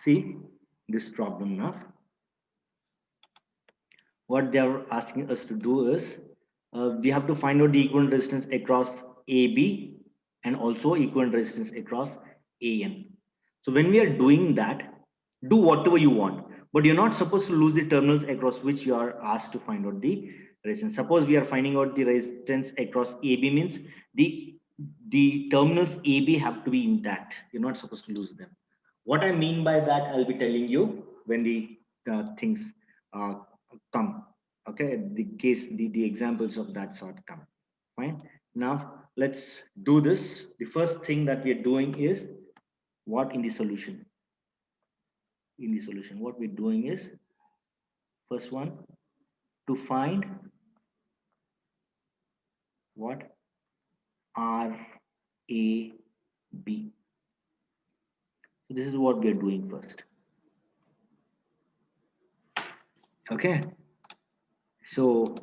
See this problem now. What they are asking us to do is we have to find out the equivalent resistance across AB and also equivalent resistance across AN. So when we are doing that, do whatever you want, but you're not supposed to lose the terminals across which you are asked to find out the resistance. Suppose we are finding out the resistance across AB means the terminals AB have to be intact. You're not supposed to lose them. What I mean by that, I'll be telling you when the things uh, come. Okay, the examples of that sort come. Fine. Now let's do this. The first thing that we are doing is what in the solution. In the solution, what we're doing is first one to find what R A B. So this is what we are doing first. Okay. So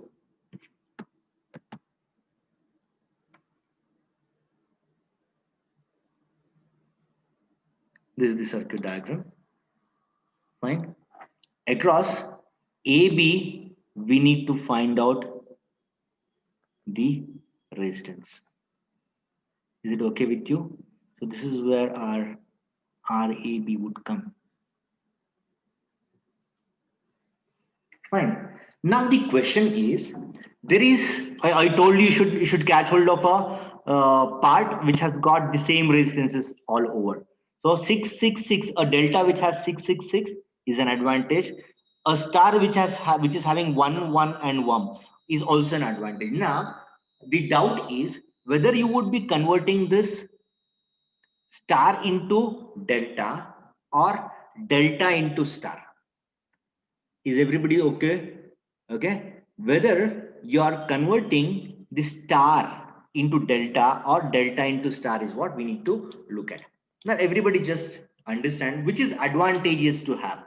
this is the circuit diagram. Fine. Across AB, we need to find out the resistance. Is it okay with you? So this is where our RAB would come. Fine. Now the question is, there is I told you should catch hold of a part which has got the same resistances all over. So 666, a delta which has 666 is an advantage. A star which is having 1 1 and 1 is also an advantage. Now the doubt is whether you would be converting this star into delta or delta into star. Is everybody okay? Okay, whether you are converting the star into delta or delta into star is what we need to look at. Now everybody just understand which is advantageous to have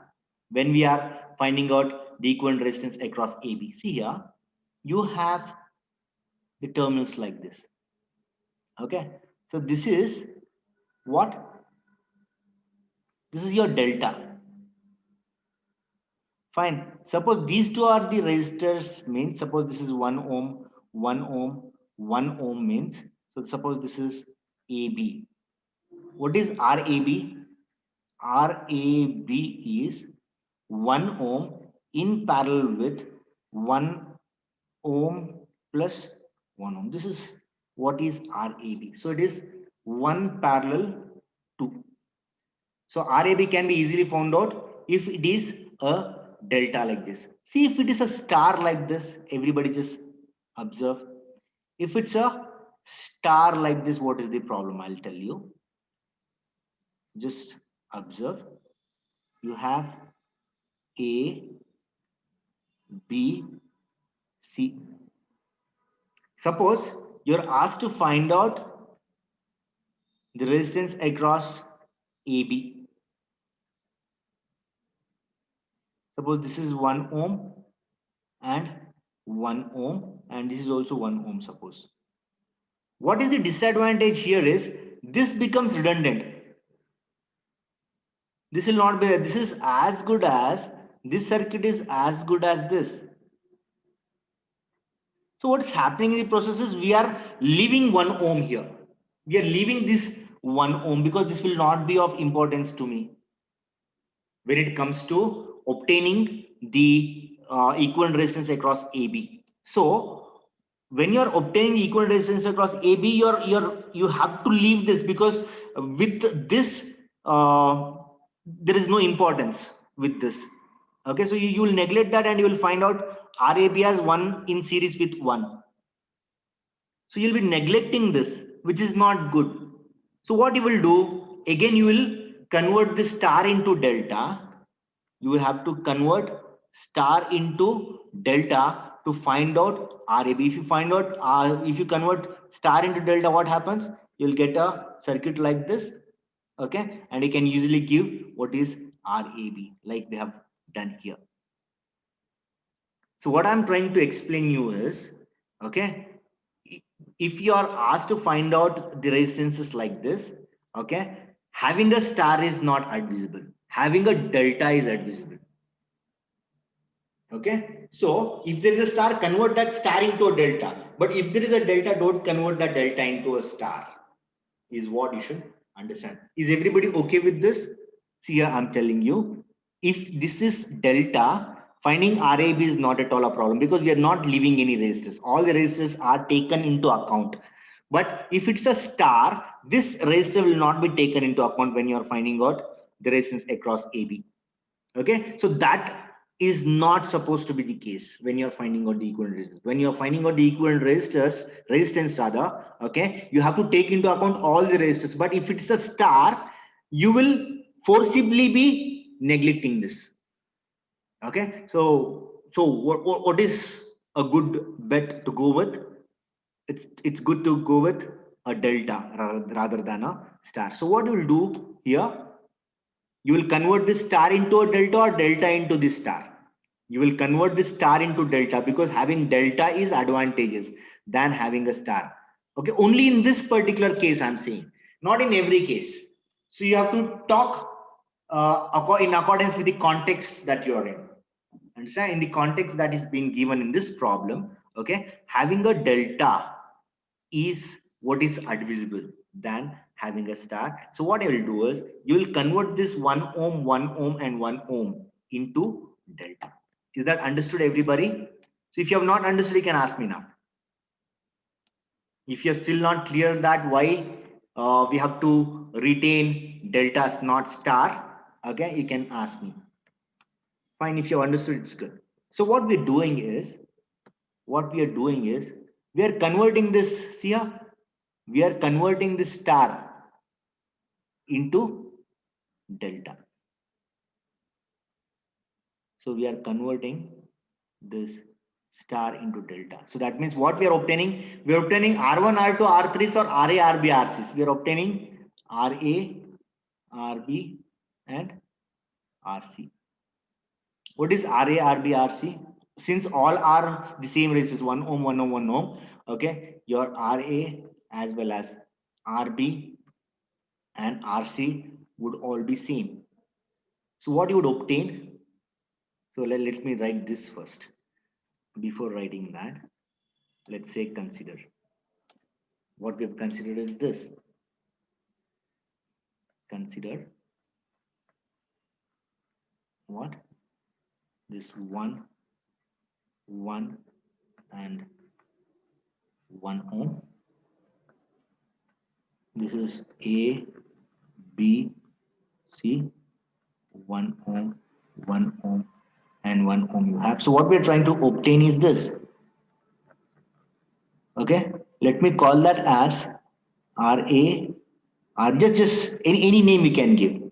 when we are finding out the equivalent resistance across AB. See here, you have the terminals like this. Okay, so this is what, this is your delta. Fine. Suppose these two are the resistors, means suppose this is 1 ohm, 1 ohm, 1 ohm means. So suppose this is AB. What is RAB? RAB is 1 ohm in parallel with 1 ohm plus 1 ohm. This is what is RAB. So it is 1 parallel 2. So RAB can be easily found out if it is a delta like this. See if it is a star like this, everybody just observe. If it's a star like this, what is the problem? I'll tell you. Just observe. You have A, B, C. Suppose you're asked to find out the resistance across AB. Suppose this is 1 ohm and 1 ohm and this is also 1 ohm. Suppose what is the disadvantage here is this becomes redundant. This will not be, this is as good as, this circuit is as good as this. So what's happening in the process is we are leaving 1 ohm here. We are leaving this 1 ohm because this will not be of importance to me when it comes to obtaining the equivalent resistance across AB. So when you're obtaining equivalent resistance across AB, you have to leave this because with this there is no importance with this. Okay, so you will neglect that and you will find out RAB has 1 in series with 1. So you'll be neglecting this, which is not good. So what you will do, again you will convert the star into delta. You will have to convert star into delta to find out RAB. If you find out, if you convert star into delta, what happens? You'll get a circuit like this. Okay, and you can usually give what is RAB, like we have done here. So what I'm trying to explain you is, okay, if you are asked to find out the resistances like this, okay, having a star is not advisable. having a delta is admissible. Okay, so if there is a star, convert that star into a delta. But if there is a delta, don't convert that delta into a star, is what you should understand. Is everybody okay with this? See here, I'm telling you, if this is delta, finding RAB is not at all a problem because we are not leaving any resistors. All the resistors are taken into account. But if it's a star, this resistor will not be taken into account when you are finding out the resistance across AB. Okay, so that is not supposed to be the case when you're finding out the equivalent resistance. When you're finding out the equivalent resistance rather, okay, you have to take into account all the resistors. But if it's a star, you will forcibly be neglecting this. Okay, so what is a good bet to go with? It's good to go with a delta rather than a star. So what you will do here, you will convert this star into a delta or delta into this star. You will convert this star into delta because having delta is advantageous than having a star. Okay, only in this particular case I'm saying, not in every case. So you have to talk in accordance with the context that you are in. Understand? In the context that is being given in this problem, okay, having a delta is what is admissible than having a star. So what I will do is you will convert this 1 ohm, 1 ohm and 1 ohm into delta. Is that understood, everybody? So if you have not understood, you can ask me now. If you're still not clear that why we have to retain deltas, not star, okay, you can ask me. Fine, if you have understood, it's good. So what we are doing is we are converting this, see here, we are converting this star into delta. So we are converting this star into delta. So that means what we are obtaining? We are obtaining R1, R2, R3s or RA, RB, RCs. We are obtaining RA, RB and RC. What is RA, RB, RC? Since all are the same resistance, 1 ohm, 1 ohm, 1 ohm, okay, your RA as well as RB and RC would all be same. So what you would obtain? So let me write this first. Before writing that, let's say consider. What we have considered is this. Consider what? This 1, 1 and 1 ohm. This is A, B, C, 1 ohm, 1 ohm and 1 ohm you have. So what we are trying to obtain is this. Okay, let me call that as RA, or just any name you can give.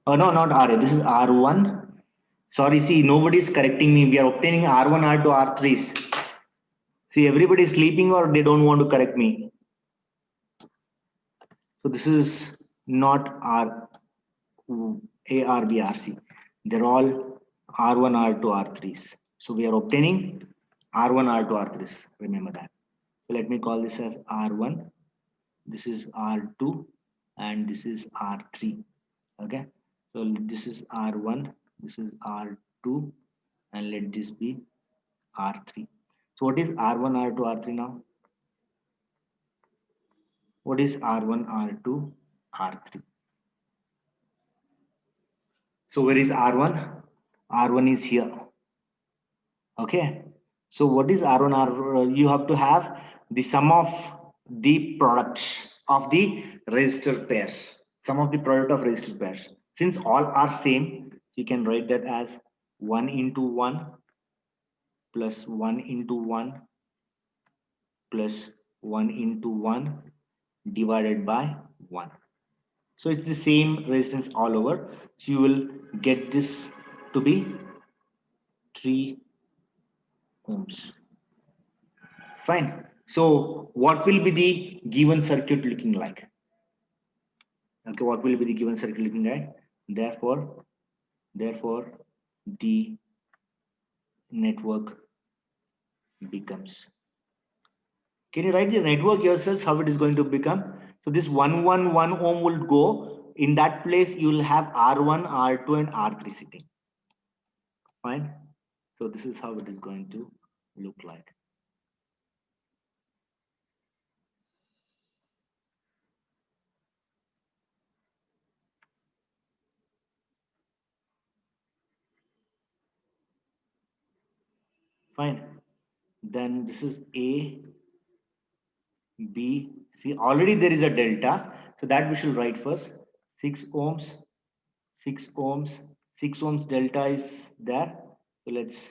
Oh no, not RA, this is R1. Sorry, see, nobody is correcting me. We are obtaining R1, R2, R3s. See, everybody is sleeping or they don't want to correct me. So this is not ARBRC. They're all R1, R2, R3s. So we are obtaining R1, R2, R3s. Remember that. So let me call this as R1. This is R2 and this is R3. Okay. So this is R1. This is R2 and let this be R3. So what is R1, R2, R3 now? What is R1, R2, R3? So where is R1? R1 is here. Okay. So what is R1, R1? You have to have the sum of the products of the resistor pairs. Sum of the product of resistor pairs. Since all are same, you can write that as 1 into 1 plus 1 into 1 plus 1 into 1 divided by 1. So it's the same resistance all over. So you will get this to be 3 ohms. Fine. So what will be the given circuit looking like? Okay, what will be the given circuit looking like? Therefore, the network becomes. Can you write the network yourselves how it is going to become? So this 111 ohm will go in that place you will have R1, R2 and R3 sitting. Fine. So this is how it is going to look like. Fine. Then this is A, B, C. Already there is a delta. So that we should write first. 6 ohms, 6 ohms, 6 ohms delta is there. So let's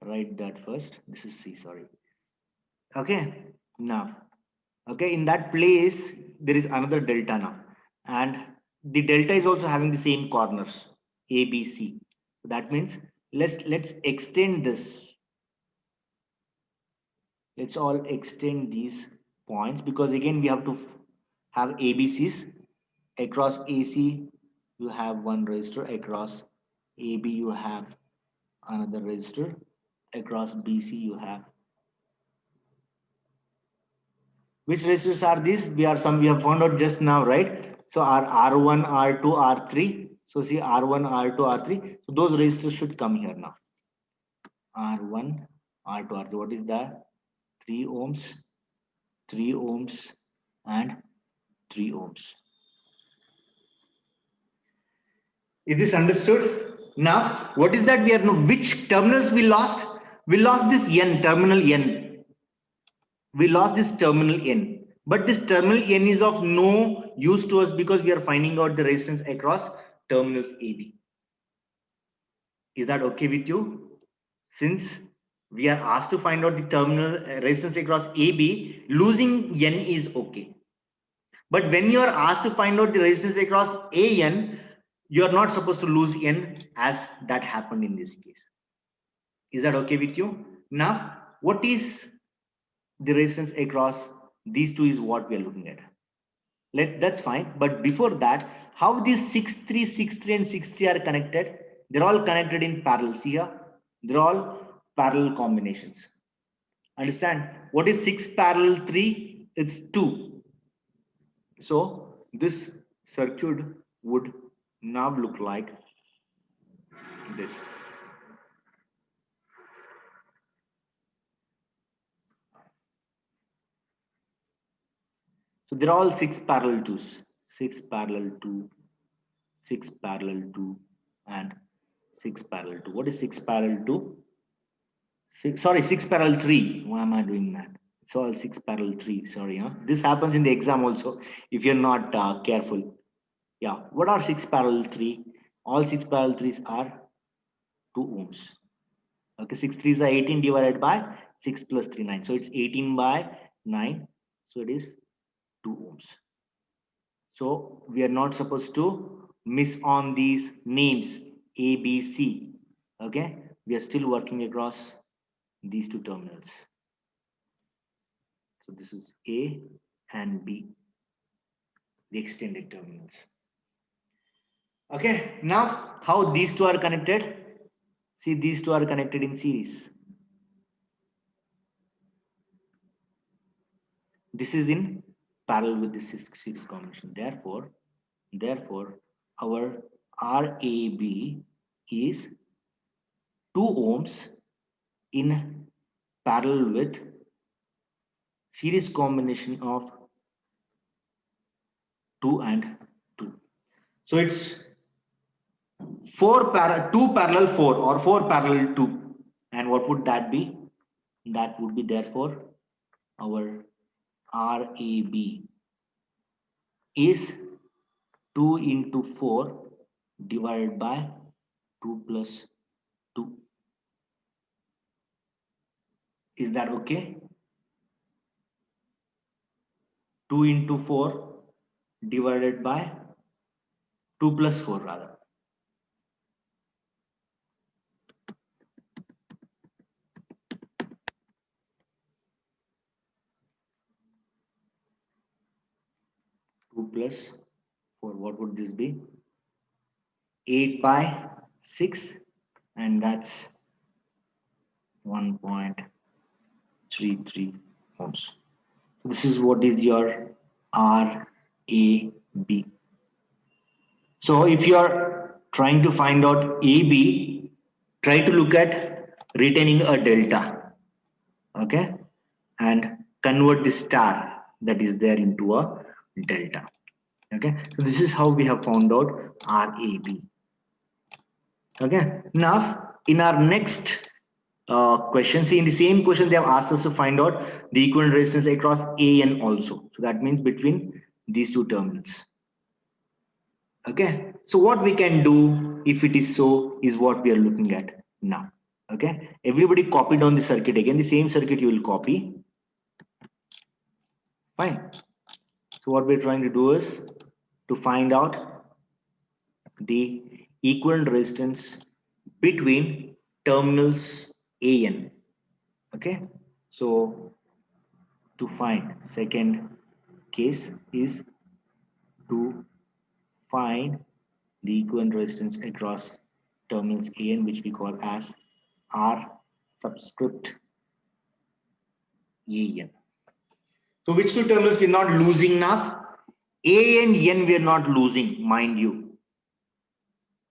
write that first. This is C, sorry. Okay. Now, okay, in that place, there is another delta now. And the delta is also having the same corners, A, B, C. So that means let's extend this. Let's all extend these points because again we have to have ABCs. Across AC you have one resistor, across AB you have another resistor, across BC you have. Which resistors are these? We have found out just now, right? So our R1, R2, R3. So see R1, R2, R3. So those resistors should come here now. R1, R2, R3. What is that? 3 ohms, 3 ohms, and 3 ohms. Is this understood? Now, what is that we are now? Which terminals we lost? We lost this N, terminal N. We lost this terminal N. But this terminal N is of no use to us because we are finding out the resistance across terminals AB. Is that okay with you? Since we are asked to find out the terminal resistance across AB, losing N is okay. But when you are asked to find out the resistance across AN, you are not supposed to lose N as that happened in this case. Is that okay with you? Now, what is the resistance across these two is what we are looking at. That's fine. But before that, how these 6-3, 6-3 and 6-3 are connected? They're all connected in parallel. See here? They're all parallel combinations. Understand? What is 6 parallel 3? It's 2. So this circuit would now look like this. So they're all 6 parallel 2s. 6 parallel 2, 6 parallel 2 and 6 parallel 2. What is 6 parallel 2? 6 parallel 3. Why am I doing that? It's all 6 parallel 3. Sorry. Huh? This happens in the exam also if you're not careful. Yeah. What are 6 parallel 3? All 6 parallel 3s are 2 ohms. Okay. 6 3s are 18 divided by 6 plus 3, 9. So it's 18 by 9. So it is 2 ohms. So we are not supposed to miss on these names A, B, C. Okay. We are still working across these two terminals. So this is A and B, the extended terminals. Okay, now how these two are connected? See, these two are connected in series. This is in parallel with this series combination. Therefore, our RAB is 2 ohms in parallel with series combination of 2 and 2. So it's 2 parallel 4 or 4 parallel 2. And what would that be? That would be therefore our RAB is 2 into 4 divided by 2 plus 2. Is that okay? 2 into 4 divided by 2 plus 4 rather. Two plus 4, what would this be? 8 by 6, and that's 1.33 ohms. This is what is your RAB. So if you are trying to find out AB, try to look at retaining a delta, okay, and convert the star that is there into a delta. Okay, so this is how we have found out RAB. Okay, now in our next question, see in the same question they have asked us to find out the equivalent resistance across AN also. So that means between these two terminals. Okay, so what we can do if it is so is what we are looking at now. Okay, everybody copy down the circuit again, the same circuit you will copy. Fine. So what we're trying to do is to find out the equivalent resistance between terminals AN. Okay, so to find second case is to find the equivalent resistance across terminals AN, which we call as R subscript AN. So which two terminals we're not losing now? A and N we're not losing, mind you.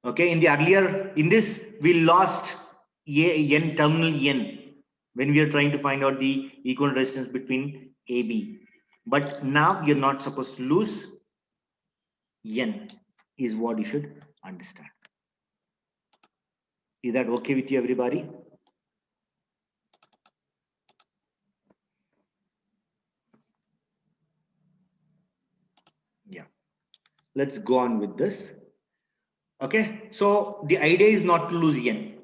Okay, in the earlier, in this, we lost N terminal N when we are trying to find out the equivalent resistance between AB. But now you're not supposed to lose N is what you should understand. Is that okay with you, everybody? Yeah. Let's go on with this. Okay, so the idea is not to lose N.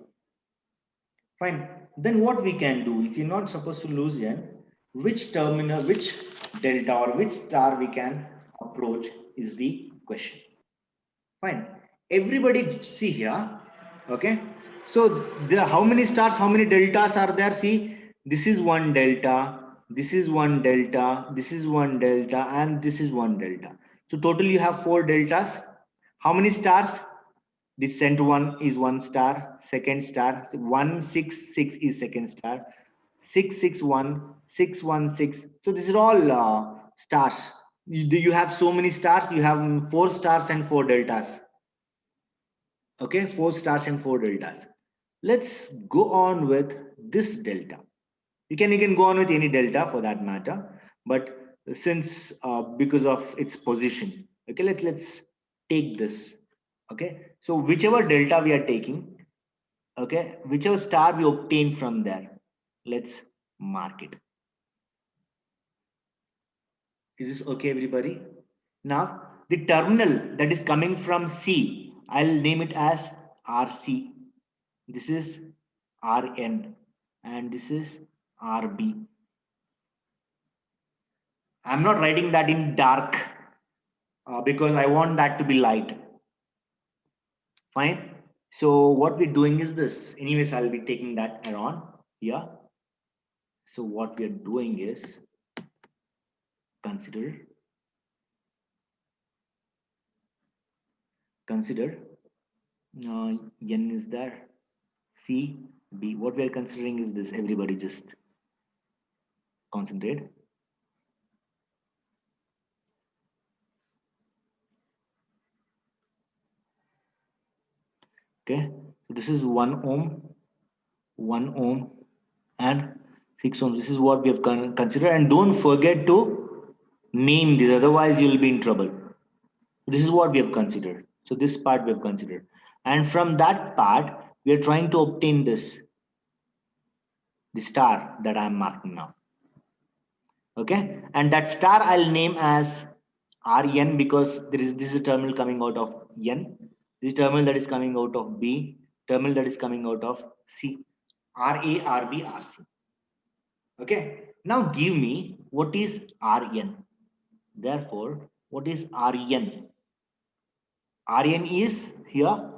Fine. Then what we can do, if you're not supposed to lose N, which terminal, which delta or which star we can approach is the question. Fine. Everybody see here. Okay. So there, how many stars, how many deltas are there? See, this is one delta, this is one delta, this is one delta, and this is one delta. So total you have four deltas. How many stars? The center one is one star, second star, 166 is second star, 661, 616. So these are all stars. You have so many stars, you have four stars and four deltas. Okay, four stars and four deltas. Let's go on with this delta. You can go on with any delta for that matter, but since because of its position, okay, let's take this. Okay, so whichever delta we are taking, okay, whichever star we obtain from there, let's mark it. Is this okay, everybody? Now the terminal that is coming from C, I'll name it as RC. This is RN and this is RB. I'm not writing that in dark because I want that to be light. Fine. So what we're doing is this. Anyways, I'll be taking that around here. So what we're doing is consider N is there, C, B. What we're considering is this. Everybody just concentrate. Okay, so this is 1 ohm, and 6 ohm. This is what we have considered, and don't forget to name this, otherwise you will be in trouble. This is what we have considered. So this part we have considered, and from that part we are trying to obtain this, the star that I am marking now. Okay, and that star I'll name as Rn because this is a terminal coming out of N, this terminal that is coming out of B, terminal that is coming out of C, Ra, Rb, Rc. Okay, now give me what is Rn. Therefore, what is Rn? Rn is here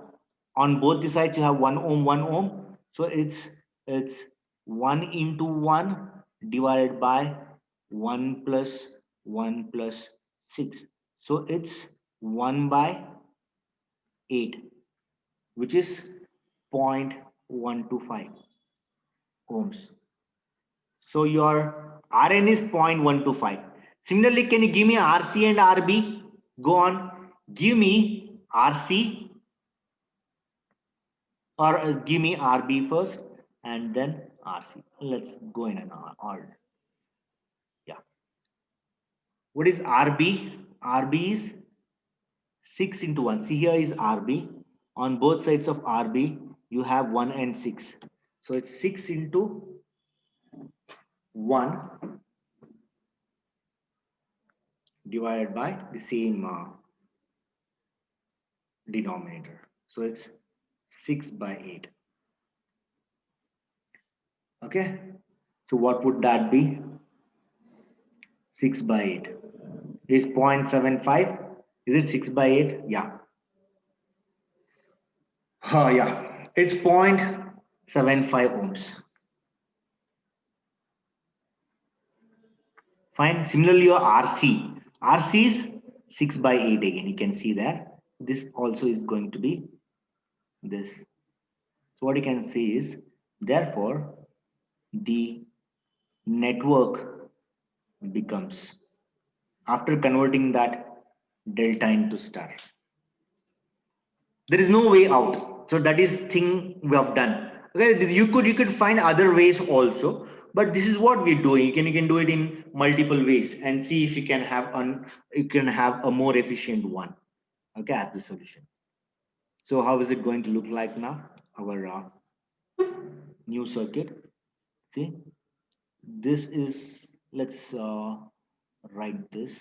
on both the sides you have 1 ohm, 1 ohm. So it's 1 into 1 divided by 1 plus 1 plus 6. So it's 1 by 8, which is 0.125 ohms. So your Rn is 0.125. Similarly, can you give me Rc and Rb? Go on. Give me RC, or give me RB first and then RC. Let's go in an order. Yeah. What is RB? RB is 6 into 1. See, here is RB. On both sides of RB, you have 1 and 6. So it's 6 into 1 divided by the same denominator. So it's 6 by 8. Okay. So what would that be? 6 by 8 is 0.75. Is it 6 by 8? Yeah. Oh, yeah. It's 0.75 ohms. Fine. Similarly, your RC. RC is 6 by 8 again. You can see that. This also is going to be this. So what you can say is, therefore, the network becomes, after converting that delta into star, there is no way out. So that is thing we have done. Okay, you could find other ways also, but this is what we're doing. You can do it in multiple ways and see if you can have a more efficient one. Okay, as the solution. So how is it going to look like now? Our new circuit. See, this is, let's write this.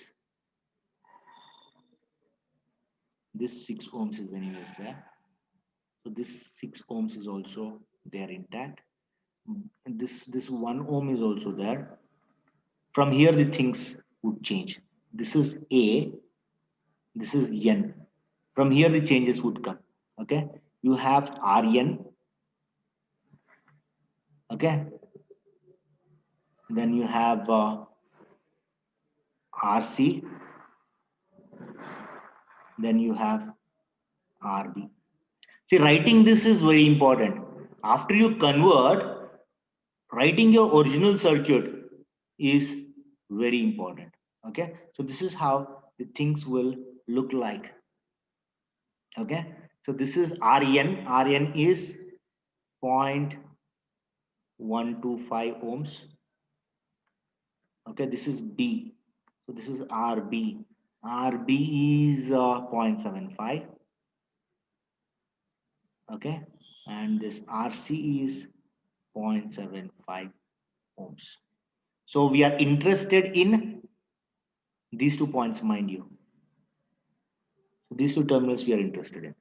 This 6 ohms is anyways there. So this 6 ohms is also there intact. And this 1 ohm is also there. From here the things would change. This is A, this is N. From here the changes would come. Okay, you have Rn. Okay, then you have RC, then you have RB. See, writing this is very important. After you convert, writing your original circuit is very important. Okay, so this is how the things will look like. Okay, so this is Rn. Rn is 0.125 ohms. Okay, this is B. So this is RB. RB is 0.75. Okay, and this RC is 0.75 ohms. So we are interested in these 2 points, mind you. These 2 terminals we are interested in.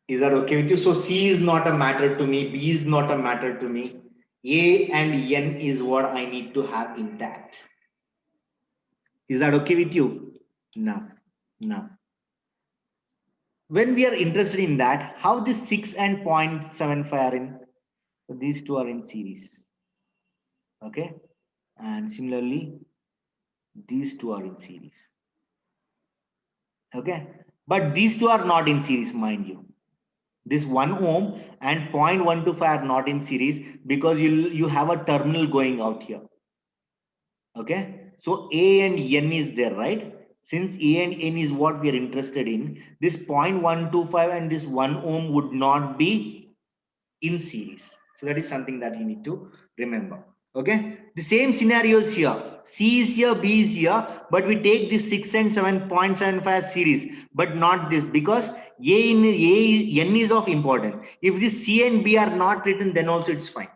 Is that okay with you? So C is not a matter to me, B is not a matter to me. A and N is what I need to have intact. Is that okay with you? Now. When we are interested in that, how this 6 and 0.75 are in? So these 2 are in series. Okay, and similarly, these 2 are in series. Okay, but these 2 are not in series, mind you. This 1 ohm and 0.125 are not in series because you have a terminal going out here. Okay, so A and N is there, right? Since A and N is what we are interested in, this 0.125 and this 1 ohm would not be in series. So that is something that you need to remember. Okay, the same scenarios here. C is here, B is here, but we take this 6 and 7.75 series, but not this, because N is of importance. If this C and B are not written, then also it's fine.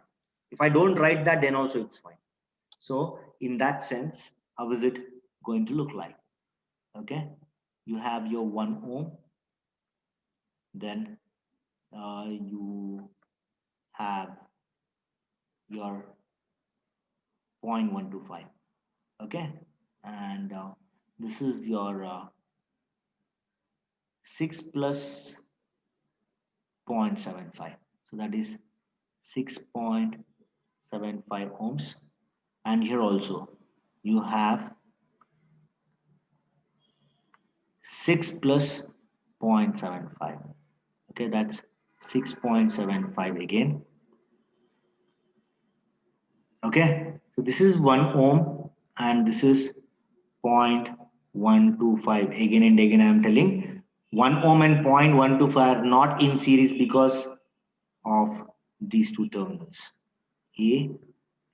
If I don't write that, then also it's fine. So in that sense, how is it going to look like? Okay, you have your 1 ohm, then you have your 0.125. Okay, and this is your 6 plus 0.75, so that is 6.75 ohms, and here also you have 6 plus 0.75. Okay, that's 6.75 again. Okay, so this is 1 ohm and this is 0.75 0.125. Again and again I am telling 1 ohm and 0.125 are not in series because of these two terminals, A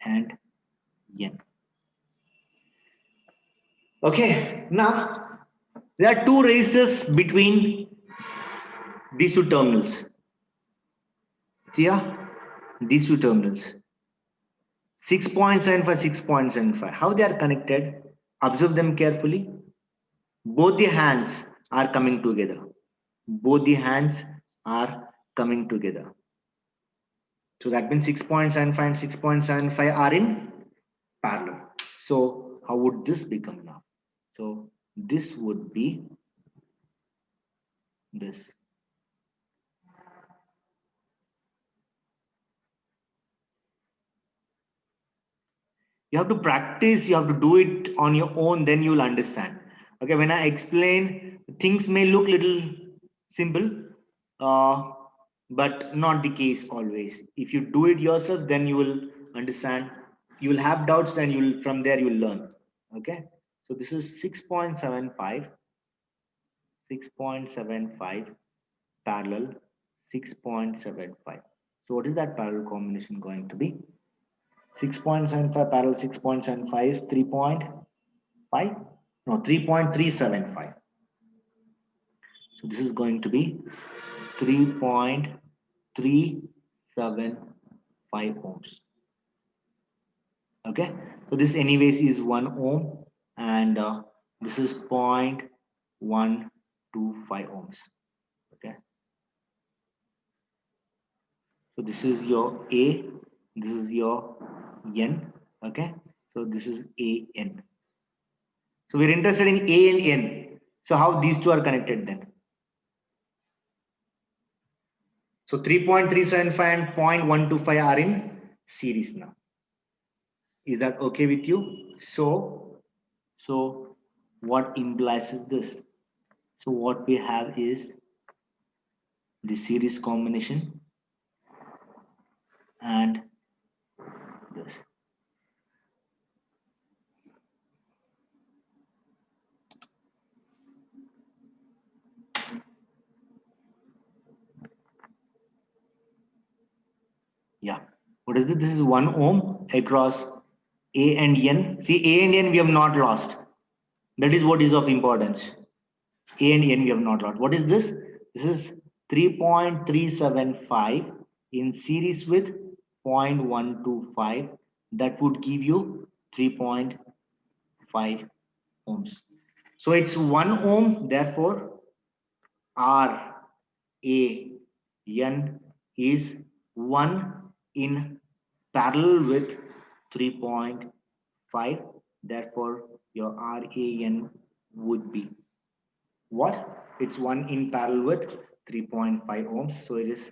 and N. Okay, now there are two resistors between these two terminals. See here, these two terminals. 6.75, 6.75. How they are connected? Observe them carefully. Both the hands are coming together. Both the hands are coming together. So that means 6.75 and 6.75 are in parallel. So how would this become now? So this would be this. You have to practice, you have to do it on your own, then you'll understand. Okay, when I explain, things may look little simple, uh, but not the case always. If you do it yourself, then you will understand. You will have doubts, then you will, from there you will learn. Okay, so this is 6.75, 6.75 parallel 6.75. So what is that parallel combination going to be? 6.75 parallel 6.75 is 3.5, no, 3.375. So this is going to be 3.375 ohms. Okay, so this anyways is 1 ohm, and this is 0.125 ohms. Okay, so this is your A, this is your N. Okay, so this is AN. So we're interested in A and N. So how these two are connected then? So 3.375 and 0.125 are in series now. Is that okay with you? So what implies is this? So what we have is the series combination and this. Yeah. What is this? This is 1 ohm across A and N. See, A and N we have not lost. That is what is of importance. A and N we have not lost. What is this? This is 3.375 in series with 0.125. That would give you 3.5 ohms. So it's 1 ohm, therefore R A N is 1 in parallel with 3.5. Therefore, your RAN would be what? It's 1 in parallel with 3.5 ohms. So it is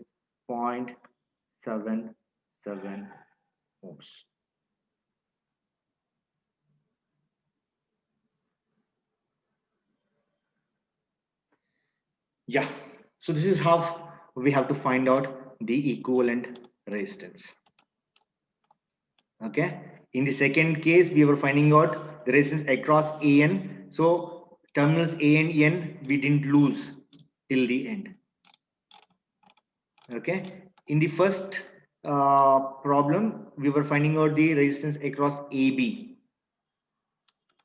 0.77 ohms. Yeah. So this is how we have to find out the equivalent resistance. Okay. In the second case, we were finding out the resistance across AN. So terminals A and N, we didn't lose till the end. Okay. In the first problem, we were finding out the resistance across AB.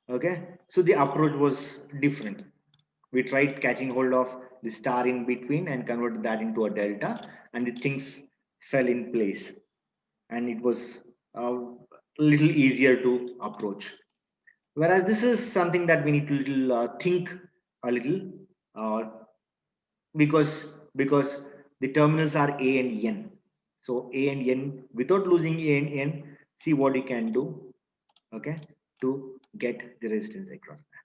Okay. So the approach was different. We tried catching hold of the star in between and converted that into a delta, and the things fell in place, and it was a little easier to approach. Whereas this is something that we need to think a little, uh, because the terminals are A and N. So A and N, without losing A and N, see what you can do, okay, to get the resistance across that.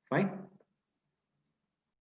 Fine.